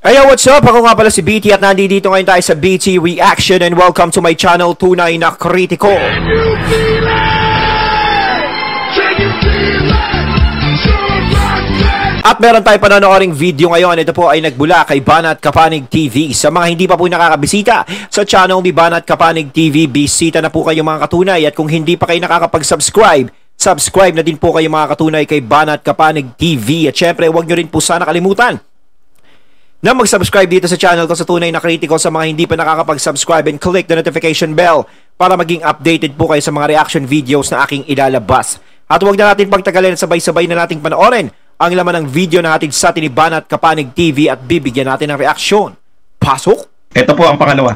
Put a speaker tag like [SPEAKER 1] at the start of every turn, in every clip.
[SPEAKER 1] Hey, what's up? Ako nga pala si BT at nandito ngayon tayo sa BT Reaction and welcome to my channel, Tunay na Kritiko. At meron tayo panonooring video ngayon. Ito po ay nagbula kay Banat Kapanig TV. Sa mga hindi pa po nakakabisita sa channel ni Banat Kapanig TV, bisita na po kayo mga katunay. At kung hindi pa kayo nakakapag-subscribe, subscribe na din po kayo mga katunay kay Banat Kapanig TV. At syempre, huwag nyo rin po sana kalimutan na mag-subscribe dito sa channel ko sa Tunay na Kritiko sa mga hindi pa nakakapag-subscribe and click the notification bell para maging updated po kayo sa mga reaction videos na aking ilalabas. At huwag na natin pagtagalin, sabay-sabay na nating panoorin ang laman ng video na hatid sa atin ni Banat Kapanig TV at bibigyan natin ng reaksyon. Pasok!
[SPEAKER 2] Ito po ang pangalawa.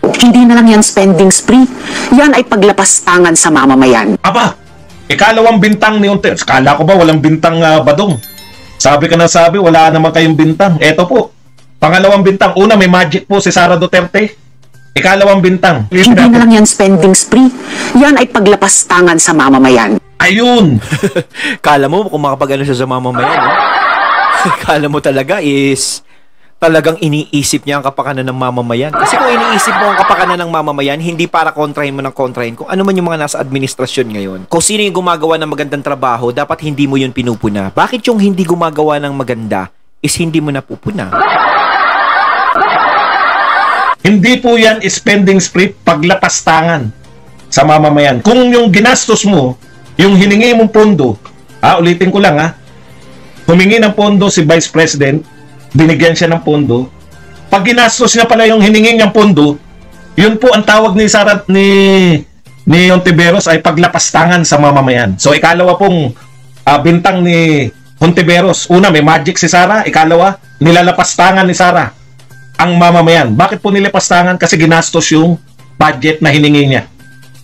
[SPEAKER 3] Hindi na lang yan spending spree. Yan ay paglapastangan sa mamamayan.
[SPEAKER 2] Aba, ikalawang bintang ni Unte. Kala ko ba walang bintang badong? Sabi ka na sabi, wala naman kayong bintang. Ito po, pangalawang bintang. Una, may magic po si Sara Duterte. Ikalawang bintang.
[SPEAKER 3] Hindi na lang yan spending spree. Yan ay paglapastangan sa mamamayan.
[SPEAKER 2] Ayun!
[SPEAKER 1] Kala mo kung makapag-ano siya sa mamamayan, no? Kala mo talaga is talagang iniisip niya ang kapakanan ng mamamayan. Kasi kung iniisip mo ang kapakanan ng mamamayan, hindi para kontrahin mo ng kontrahin kung ano man yung mga nasa administrasyon ngayon. Kung sino yung gumagawa ng magandang trabaho, dapat hindi mo yun pinupuna. Bakit yung hindi gumagawa ng maganda is hindi mo napupuna?
[SPEAKER 2] Hindi po yan spending spree, paglapastangan sa mamamayan. Kung yung ginastos mo, yung hiningi mong pondo, ulitin ko lang humingi ng pondo si Vice President, binigyan siya ng pondo. Pag ginastos niya pala yung hiningi niyang pondo, yun po ang tawag ni Sara ni Hontiveros ay paglapastangan sa mamamayan. So ikalawa pong bintang ni Hontiveros. Una, may magic si Sara. Ikalawa, nilalapastangan ni Sara ang mamamayan. Bakit po nilalapastangan? Kasi ginastos yung budget na hiningi niya.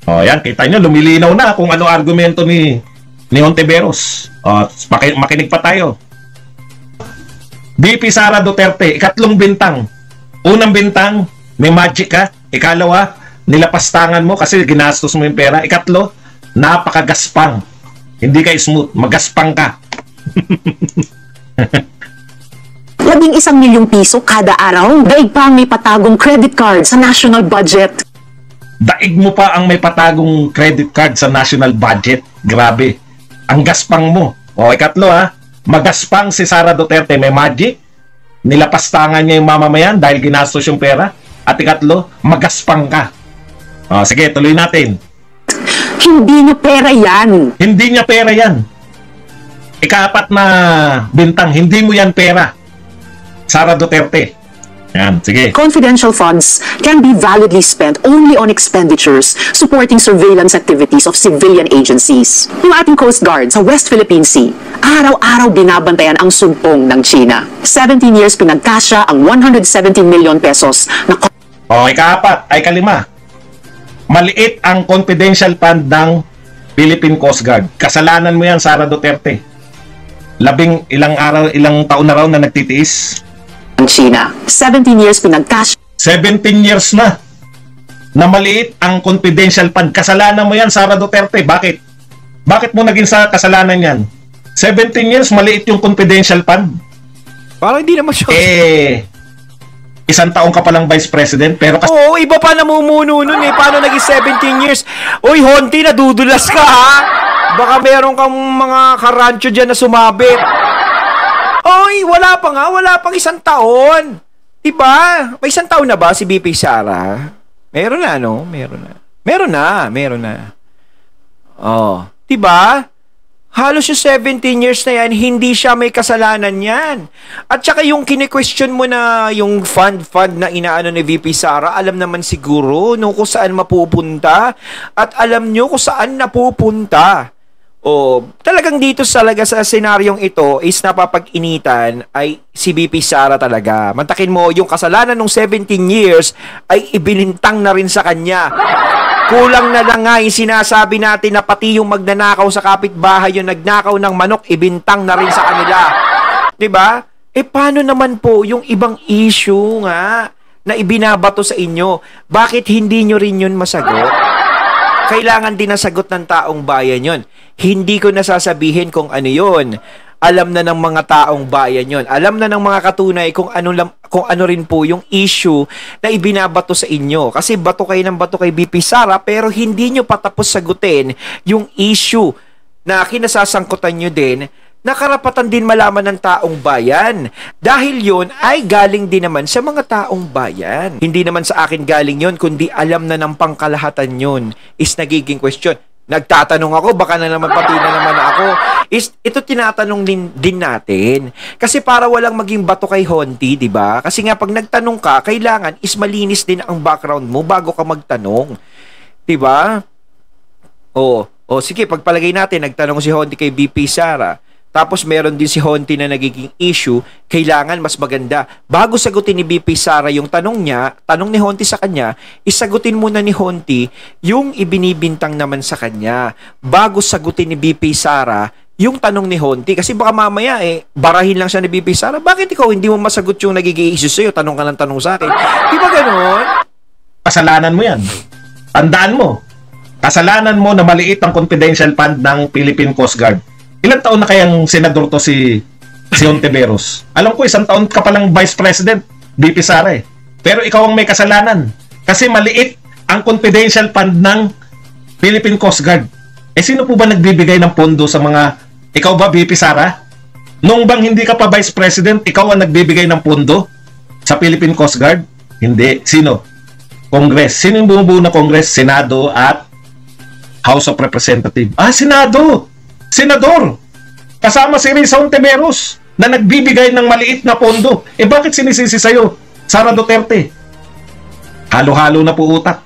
[SPEAKER 2] O yan, kita nyo, lumilinaw na kung ano argumento ni Hontiveros. Makinig pa tayo. VP Sara Duterte, ikatlong bintang. Unang bintang, may magic ka. Ikalawa, nilapastangan mo kasi ginastos mo yung pera. Ikatlo, napakagaspang. Hindi ka smooth, magaspang ka.
[SPEAKER 3] 11 milyong piso kada araw. Daig pa ang may patagong credit card sa national budget.
[SPEAKER 2] Daig mo pa ang may patagong credit card sa national budget. Grabe. Ang gaspang mo. O ikatlo magaspang si Sara Duterte, may magic. Nilapastangan niya yung mamamayan dahil ginastos yung pera. At ikatlo, magaspang ka. Sige, tuloy natin.
[SPEAKER 3] Hindi niya pera yan.
[SPEAKER 2] Hindi niya pera yan. Ikaapat na bintang, hindi mo yan pera. Sara Duterte. Yan, sige.
[SPEAKER 3] Confidential funds can be validly spent only on expenditures supporting surveillance activities of civilian agencies. Yung ating Coast Guard sa West Philippine Sea, araw-araw binabantayan ang sumpong ng China. 17 years pinagkasya ang 170 million pesos na...
[SPEAKER 2] Ikaapat, ay kalima. Maliit ang confidential fund ng Philippine Coast Guard. Kasalanan mo yan, Sara Duterte. Ilang taon na raw na nagtitiis.
[SPEAKER 3] China. 17 years pinagkasya.
[SPEAKER 2] 17 years na maliit ang confidential fund. Kasalanan mo yan, Sara Duterte. Bakit? Bakit mo naging sa kasalanan yan? 17 years, maliit yung confidential fund.
[SPEAKER 1] Parang hindi naman siya.
[SPEAKER 2] Isang taong ka palang Vice President, pero
[SPEAKER 1] Oo, iba pa namumuno nun Paano naging 17 years? Uy, Honti, nadudulas ka Baka meron kang mga karancho dyan na sumabit. Oy, wala pang isang taon. Diba? May isang taon na ba si BP Sara? Meron na, no? Meron na. Diba? Halos yung 17 years na yan, hindi siya may kasalanan yan. At saka yung kine-question mo na yung fund na inaano ni VP Sara, alam naman siguro no, kung saan mapupunta. At alam nyo kung saan napupunta. Talagang dito talaga sa senaryong ito is napapag-initan ay si BP Sara talaga. Mantakin mo, yung kasalanan ng 17 years ay ibinintang na rin sa kanya. Kulang na lang nga yung sinasabi natin na pati yung magnanakaw sa kapitbahay, yung nagnakaw ng manok, ibintang na rin sa kanila. Diba? Paano naman po yung ibang issue nga na ibinabato sa inyo? Bakit hindi nyo rin yun masagot? Kailangan din nasagot ng taong bayan yon. Hindi ko nasasabihin kung ano yun. alam na ng mga taong bayan yon. Alam na ng mga katunay kung ano rin po yung issue na ibinabato sa inyo. Kasi bato kayo ng bato kay BP Sara pero hindi nyo patapos sagutin yung issue na kinasasangkutan nyo din na karapatan din malaman ng taong bayan. Dahil yon ay galing din naman sa mga taong bayan. Hindi naman sa akin galing yon, kundi alam na ng pangkalahatan yon is nagiging question. Nagtatanong ako, baka na naman pati na naman ako. Ito tinatanong din natin. Kasi para walang maging bato kay Honti, di ba? Kasi nga pag nagtanong ka, kailangan is malinis din ang background mo bago ka magtanong. Di ba? O sige, pagpalagay natin, nagtanong si Honti kay BP Sara. Tapos meron din si Honti na nagiging issue, kailangan mas maganda. Bago sagutin ni BP Sara yung tanong ni Honti sa kanya, isagutin muna ni Honti yung ibinibintang naman sa kanya. Bago sagutin ni BP Sara yung tanong ni Honti. Kasi baka mamaya barahin lang siya ni BP Sara. Bakit ikaw hindi mo masagot yung nagiging issue sa'yo? Tanong ka ng tanong sa akin. Di ba ganon?
[SPEAKER 2] Kasalanan mo yan. Tandaan mo. Kasalanan mo na maliit ang confidential fund ng Philippine Coast Guard. Ilang taon na kayang senador to si Hontiveros? Alam ko, 1 taon ka palang vice president, BP Sara eh. Pero ikaw ang may kasalanan. Kasi maliit ang confidential fund ng Philippine Coast Guard. Sino po ba nagbibigay ng pondo sa mga... Ikaw ba, BP Sara? Nung bang hindi ka pa vice president, ikaw ang nagbibigay ng pondo sa Philippine Coast Guard? Hindi. Sino? Congress. Sino yung bumubuo na Congress? Senado at House of Representatives. Senado! Senador, kasama si Risa Hontiveros na nagbibigay ng maliit na pondo. Bakit sinisisi sa'yo, Sara Duterte? Halo-halo na po utak.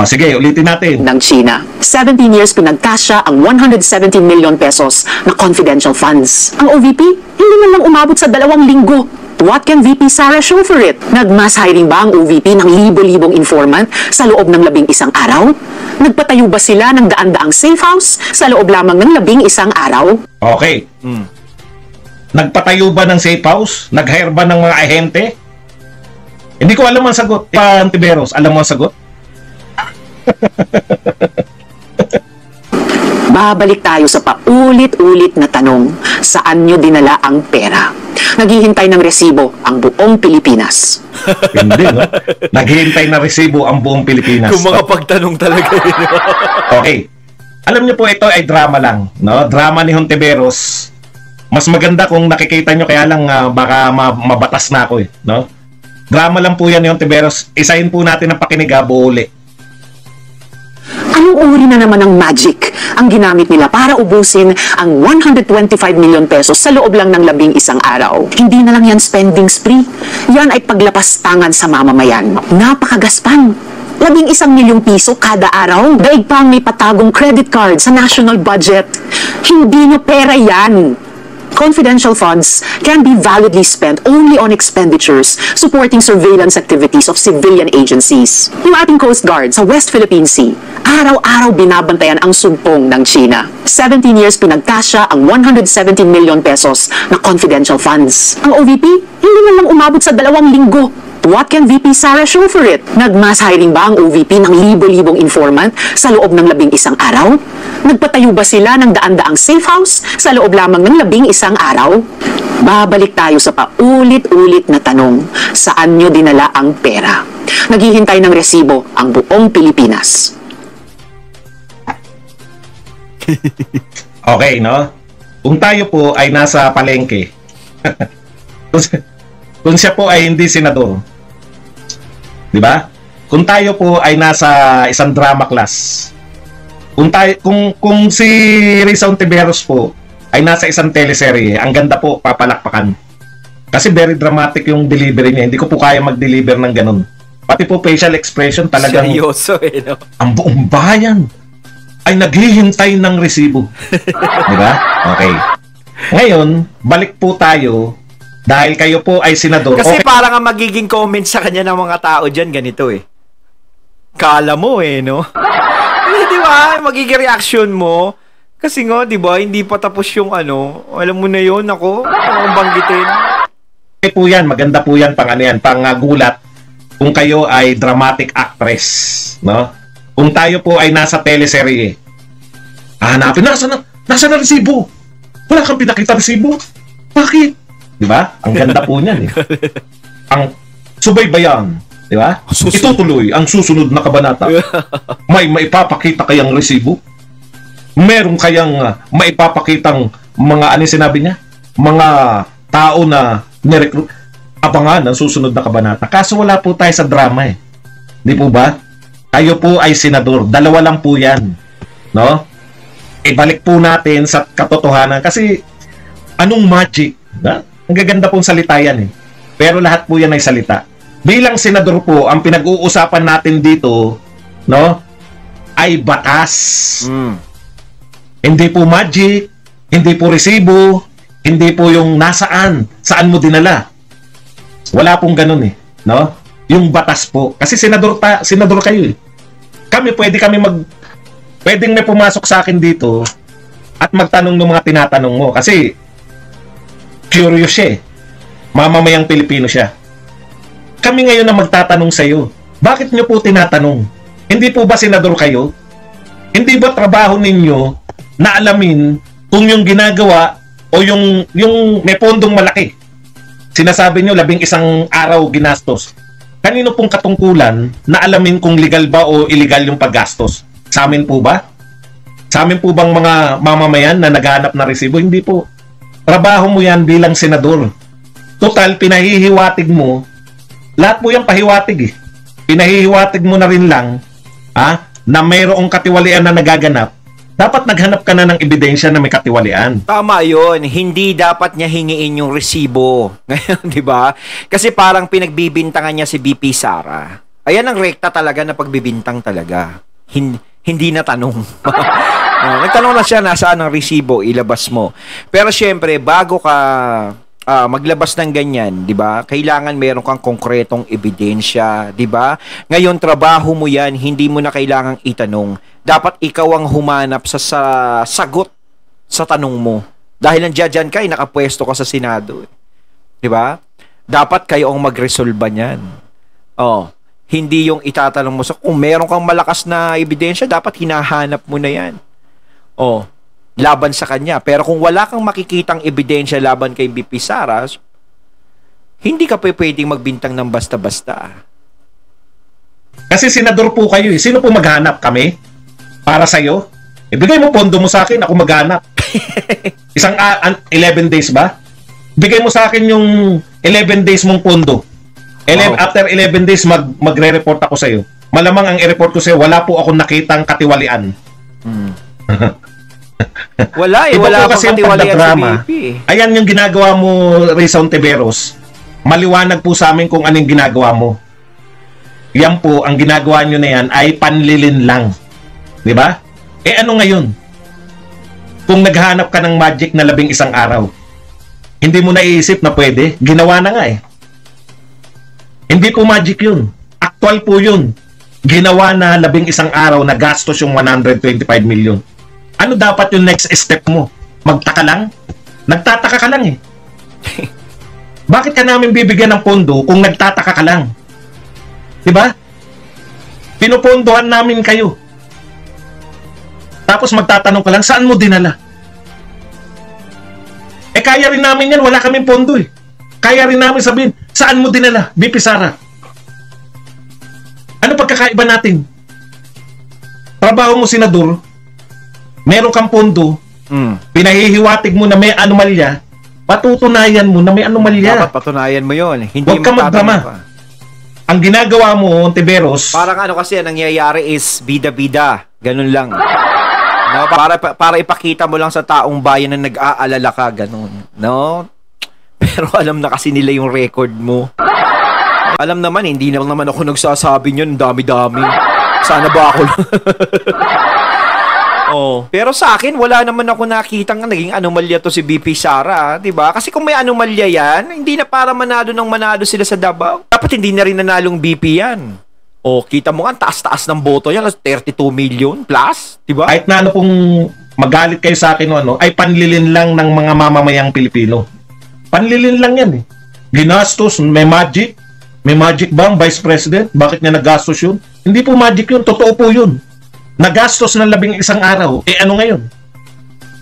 [SPEAKER 2] Sige, ulitin natin.
[SPEAKER 3] Ng China. 17 years pinagkasya ang 117 million pesos na confidential funds. Ang OVP, hindi man lang umabot sa 2 linggo. What can VP Sara show for it? Nag-mass hiring ba ang OVP ng libo-libong informant sa loob ng 11 araw? Nagpatayo ba sila ng daan-daang safe house sa loob lamang ng 11 araw?
[SPEAKER 2] Okay. Nagpatayo ba ng safe house? Nag-hire ba ng mga ahente? Hindi ko alam ang sagot. Hontiveros, alam mo ang sagot?
[SPEAKER 3] Babalik tayo sa paulit-ulit na tanong, saan nyo dinala ang pera? Naghihintay ng resibo ang buong Pilipinas.
[SPEAKER 2] Hindi, no? Naghihintay na resibo ang buong Pilipinas.
[SPEAKER 1] Kung mga pagtanong talaga yun.
[SPEAKER 2] Okay. Alam niyo po, ito ay drama lang, no? Drama ni Hontiveros. Mas maganda kung nakikita nyo, kaya lang baka mabatas na ako no? Drama lang po yan ni Hontiveros. Isahin po natin ang pakinig, buuli.
[SPEAKER 3] Anong uri na naman ng magic ang ginamit nila para ubusin ang 125 million pesos sa loob lang ng 11 araw? Hindi na lang yan spending spree. Yan ay paglapastangan sa mamamayan. Napakagaspang. 11 milyong piso kada araw. Daig pang may patagong credit card sa national budget. Hindi nyo pera yan. Confidential funds can be validly spent only on expenditures supporting surveillance activities of civilian agencies. Yung ating Coast Guard sa West Philippine Sea, araw-araw binabantayan ang sumpong ng China. 17 years pinagkasya ang 117 million pesos na confidential funds. Ang OVP, hindi man lang umabot sa 2 linggo. What can VP Sara show for it? Nag-mass hiring ba ang OVP ng libo-libong informant sa loob ng 11 araw? Nagpatayo ba sila ng daan-daang safe house sa loob lamang ng 11 araw? Babalik tayo sa paulit-ulit na tanong, saan nyo dinala ang pera? Naghihintay ng resibo ang buong Pilipinas.
[SPEAKER 2] Okay, no? Kung tayo po ay nasa palengke, kung siya po ay hindi senador, di ba? Kung tayo po ay nasa isang drama class, kung si Risa Hontiveros po ay nasa isang teleserye, ang ganda po papalakpakan. Kasi very dramatic yung delivery niya. Hindi ko po kaya mag-deliver ng ganun. Pati po facial expression talagang
[SPEAKER 1] seryoso no?
[SPEAKER 2] Ang buong bayan ay naghihintay ng resibo. Di ba? Okay. Ngayon, balik po tayo dahil kayo po ay senador.
[SPEAKER 1] Kasi
[SPEAKER 2] okay.
[SPEAKER 1] parang ang magiging comment sa kanya ng mga tao dyan, ganito Kala mo no? Di ba? Magiging reaction mo. Kasi nga, di ba, hindi pa tapos yung alam mo na yun, ang banggitin.
[SPEAKER 2] Okay po yan, maganda po yan, pang gulat. Kung kayo ay dramatic actress, no? Kung tayo po ay nasa teleserye, hanapin, nasa na resibo? Wala kang pinakita resibo. Bakit? Di ba? Ang ganda po niyan eh. Ang subaybayan, di ba? Itutuloy ang susunod na kabanata. May maipapakita kayang resibo? Meron kayang maipapakitang mga ano sinabi niya? Mga tao na nirecruit? Abangan ang susunod na kabanata. Kaso wala po tayo sa drama eh. Di po ba? Tayo po ay senador. Dalawa lang po yan. No? Ibalik po natin sa katotohanan. Kasi anong magic? Ha? Ang gaganda pong salita yan eh. Pero lahat po yan ay salita. Bilang senador po, ang pinag-uusapan natin dito, no, ay batas. Hindi po magic, hindi po resibo, hindi po yung nasaan, saan mo dinala. Wala pong ganun eh, no? Yung batas po. Kasi senador kayo eh. Pwedeng may pumasok sa akin dito at magtanong ng mga tinatanong mo. Kasi curious siya eh. Mamamayang Pilipino siya. Kami ngayon na magtatanong sa iyo. Bakit nyo po tinatanong? Hindi po ba senador kayo? Hindi ba trabaho ninyo na alamin kung yung ginagawa o yung may pondong malaki? Sinasabi nyo 11 araw ginastos. Kanino pong katungkulan na alamin kung legal ba o illegal yung paggastos? Sa amin po ba? Sa amin po bang mga mamamayan na naghahanap na resibo? Hindi po. Trabaho mo yan bilang senador. Total, pinahihiwatig mo. Lahat po yan pahiwatig eh. Pinahihiwatig mo na rin lang na mayroong katiwalian na nagaganap. Dapat naghanap ka na ng ebidensya na may katiwalian.
[SPEAKER 1] Tama yun. Hindi dapat niya hingiin yung resibo. Ngayon, di ba? Kasi parang pinagbibintangan niya si BP Sara. Ayan ang rekta talaga na pagbibintang talaga. Hindi na tanong. Nagtanong na siya, nasaan ang resibo, ilabas mo. Pero syempre, bago ka maglabas ng ganyan, 'di ba? Kailangan meron kang konkretong ebidensya, 'di ba? Ngayon trabaho mo 'yan, hindi mo na kailangang itanong. Dapat ikaw ang humanap sa sagot sa tanong mo. Dahil nandiyan ka, nakapwesto ka sa Senado, 'di ba? Dapat kayo ang magresolba niyan. Hindi yung itatanong mo sa kung meron kang malakas na ebidensya, dapat hinahanap mo na 'yan. Laban sa kanya. Pero kung wala kang makikitang ebidensya laban kay BP Sara, hindi ka pwedeng magbintang ng basta-basta.
[SPEAKER 2] Kasi senador po kayo eh. Sino po maghanap? Kami? Para sa'yo? Ibigay mo pondo mo sa akin, ako maghanap. 11 days ba? Bigay mo sa akin yung 11 days mong pondo. After 11 days, magre-report ako sa'yo. Malamang ang i-report ko sa'yo, wala po akong nakitang katiwalian.
[SPEAKER 1] Wala eh, wala akong katiwalian sa BP.
[SPEAKER 2] Ayan yung ginagawa mo, Rizon Tiveros. Maliwanag po sa amin kung anong ginagawa mo. Yan po, ang ginagawa nyo na yan ay panlilin lang. Di ba? Ano ngayon? Kung naghanap ka ng magic na 11 araw, hindi mo naiisip na pwede, ginawa na nga eh. Hindi po magic yun. Actual po yun. Ginawa na 11 araw na gastos yung 125 million. Ano dapat yung next step mo? Magtaka lang? Nagtataka ka lang eh. Bakit ka namin bibigyan ng pondo kung nagtataka ka lang? Diba? Pinupondohan namin kayo. Tapos magtatanong ka lang, saan mo dinala? Kaya rin namin yan, wala kaming pondo eh. Kaya rin namin sabihin, saan mo dinala, BP Sara? Ano pagkakaiba natin? Trabaho mo senador, meron kang pondo, pinahihiwatig mo na may anomalya, patutunayan mo na may anomalya.
[SPEAKER 1] Dapat patunayan mo yun.
[SPEAKER 2] Huwag ka magdrama. Ang ginagawa mo, Tiveros,
[SPEAKER 1] parang ano kasi, ang nangyayari is bida-bida. Ganun lang. No? Para ipakita mo lang sa taong bayan na nag-aalala ka, ganun. No? Pero alam na kasi nila yung record mo. Alam naman, hindi naman ako nagsasabi niyan, dami-dami. Sana ba ako pero sa akin, wala naman ako nakitang naging anomalya to si BP Sara, 'di ba? Kasi kung may anomalya yan, hindi na para manado ng manado sila sa Davao. Dapat hindi na rin nanalong BP yan. Kita mo nga, taas-taas ng boto yan, 32 million plus, 'di ba?
[SPEAKER 2] Kahit na ano kung magalit kayo sa akin ay panlilin lang ng mga mamamayang Pilipino. Panlilin lang yan eh. Ginastos, may magic. May magic ba ang Vice President? Bakit niya nagastos yun? Hindi po magic yun, totoo po yun. Nagastos ng 11 araw, ano ngayon?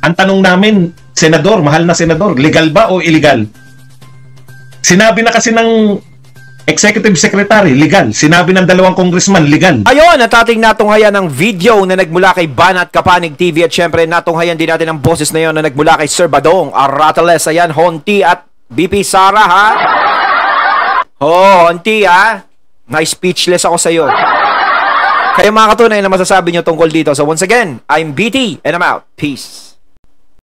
[SPEAKER 2] Ang tanong namin, senador, mahal na senador, legal ba o illegal? Sinabi na kasi ng executive secretary, legal. Sinabi ng 2 congressman, legal.
[SPEAKER 1] Ayun, at ating natunghayan ng video na nagmula kay Banat Kapanig TV at syempre natunghayan din natin ang boses na yon na nagmula kay Sir Badong Arratales, ayan, Honti at BP Sara, ha? Oh, Honti, ha? Na-speechless ako sa iyo. Kaya mga katunay na masasabi nyo tungkol dito. So once again, I'm BT and I'm out. Peace.